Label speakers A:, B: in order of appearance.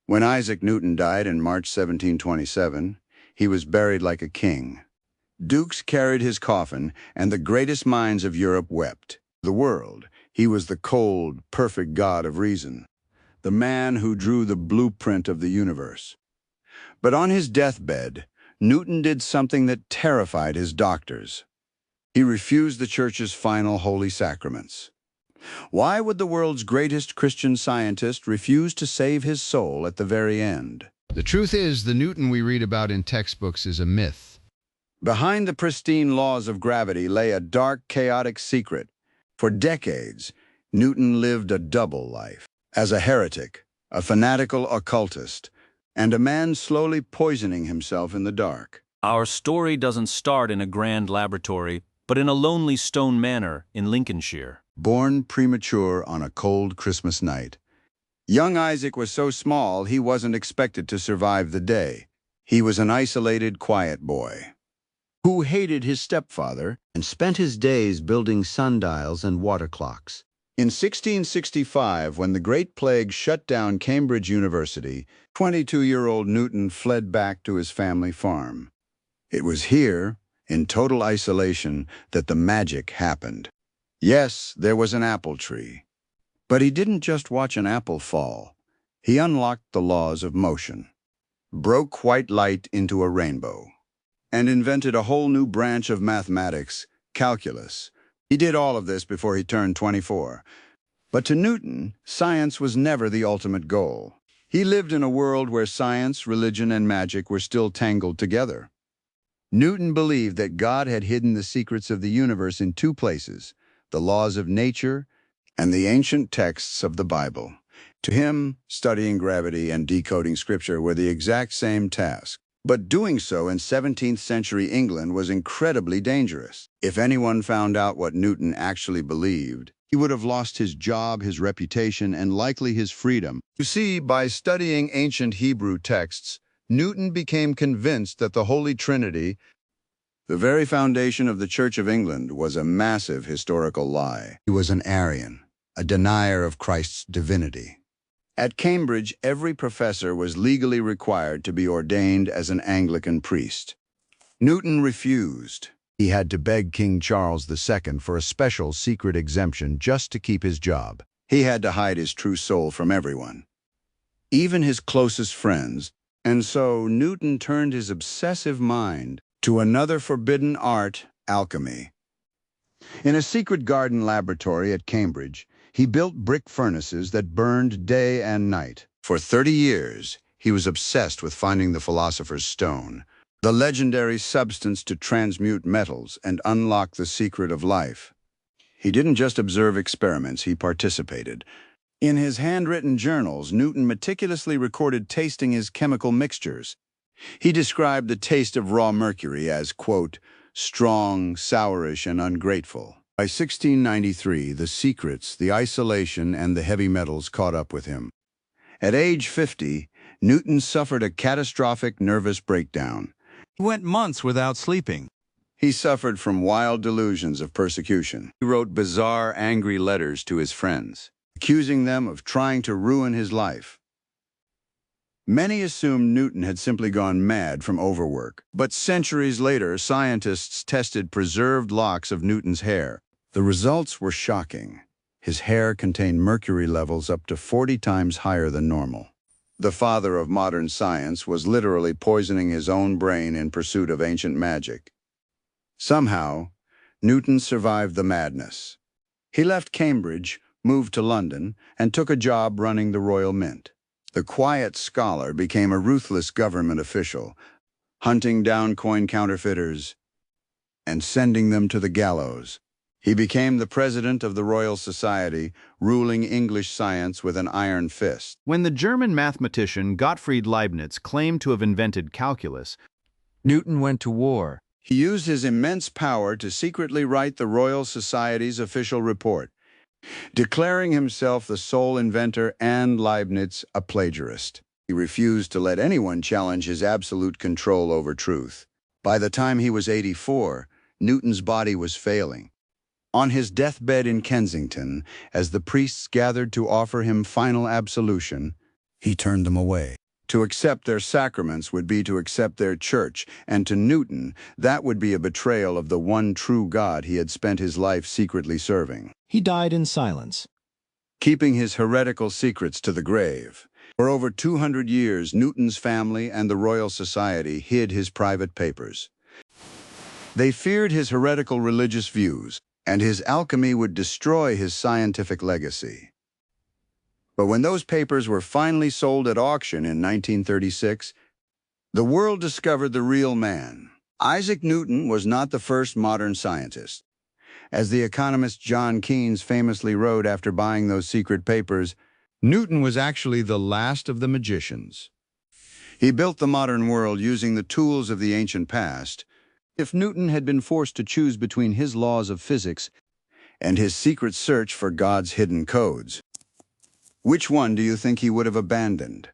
A: When Isaac Newton died in March 1727, he was buried like a king. Dukes carried his coffin, and the greatest minds of Europe wept. The world, he was the cold, perfect God of reason, the man who drew the blueprint of the universe. But on his deathbed, Newton did something that terrified his doctors. He refused the Church's final holy sacraments. Why would the world's greatest Christian scientist refuse to save his soul at the very end?
B: The truth is, the Newton we read about in textbooks is a myth.
A: Behind the pristine laws of gravity lay a dark, chaotic secret. For decades, Newton lived a double life. As a heretic, a fanatical occultist, and a man slowly poisoning himself in the dark.
C: Our story doesn't start in a grand laboratory, but in a lonely stone manor in Lincolnshire.
A: Born premature on a cold Christmas night. Young Isaac was so small he wasn't expected to survive the day. He was an isolated, quiet boy who hated his stepfather and spent his days building sundials and water clocks. In 1665, when the Great Plague shut down Cambridge University, 22-year-old Newton fled back to his family farm. It was here, in total isolation, that the magic happened. Yes, there was an apple tree. But he didn't just watch an apple fall. He unlocked the laws of motion, broke white light into a rainbow, and invented a whole new branch of mathematics, calculus. He did all of this before he turned 24. But to Newton, science was never the ultimate goal. He lived in a world where science, religion, and magic were still tangled together. Newton believed that God had hidden the secrets of the universe in two places, the laws of nature and the ancient texts of the Bible. To him, studying gravity and decoding scripture were the exact same task. But doing so in 17th century England was incredibly dangerous. If anyone found out what Newton actually believed, he would have lost his job, his reputation, and likely his freedom. You see, by studying ancient Hebrew texts, Newton became convinced that the Holy Trinity, the very foundation of the Church of England, was a massive historical lie. He was an Arian, a denier of Christ's divinity. At Cambridge, every professor was legally required to be ordained as an Anglican priest. Newton refused. He had to beg King Charles II for a special secret exemption just to keep his job. He had to hide his true soul from everyone, even his closest friends. And so Newton turned his obsessive mind to another forbidden art, alchemy. In a secret garden laboratory at Cambridge, he built brick furnaces that burned day and night. For 30 years, he was obsessed with finding the Philosopher's Stone, the legendary substance to transmute metals and unlock the secret of life. He didn't just observe experiments, he participated. In his handwritten journals, Newton meticulously recorded tasting his chemical mixtures. He described the taste of raw mercury as, quote, strong, sourish, and ungrateful. By 1693, the secrets, the isolation, and the heavy metals caught up with him. At age 50, Newton suffered a catastrophic nervous breakdown.
D: He went months without sleeping.
A: He suffered from wild delusions of persecution. He wrote bizarre, angry letters to his friends, accusing them of trying to ruin his life. Many assumed Newton had simply gone mad from overwork. But centuries later, scientists tested preserved locks of Newton's hair. The results were shocking. His hair contained mercury levels up to 40 times higher than normal. The father of modern science was literally poisoning his own brain in pursuit of ancient magic. Somehow, Newton survived the madness. He left Cambridge, moved to London, and took a job running the Royal Mint. The quiet scholar became a ruthless government official, hunting down coin counterfeiters and sending them to the gallows. He became the president of the Royal Society, ruling English science with an iron fist.
D: When the German mathematician Gottfried Leibniz claimed to have invented calculus, Newton went to war.
A: He used his immense power to secretly write the Royal Society's official report, declaring himself the sole inventor and Leibniz a plagiarist. He refused to let anyone challenge his absolute control over truth. By the time he was 84, Newton's body was failing. On his deathbed in Kensington, as the priests gathered to offer him final absolution, He turned them away. To accept their sacraments would be to accept their church, and to Newton, that would be a betrayal of the one true God he had spent his life secretly serving.
E: He died in silence.
A: Keeping his heretical secrets to the grave. For over 200 years, Newton's family and the Royal Society hid his private papers. They feared his heretical religious views, and his alchemy would destroy his scientific legacy. But when those papers were finally sold at auction in 1936, the world discovered the real man. Isaac Newton was not the first modern scientist. As the economist John Keynes famously wrote after buying those secret papers, Newton was actually the last of the magicians. He built the modern world using the tools of the ancient past. If Newton had been forced to choose between his laws of physics and his secret search for God's hidden codes, which one do you think he would have abandoned?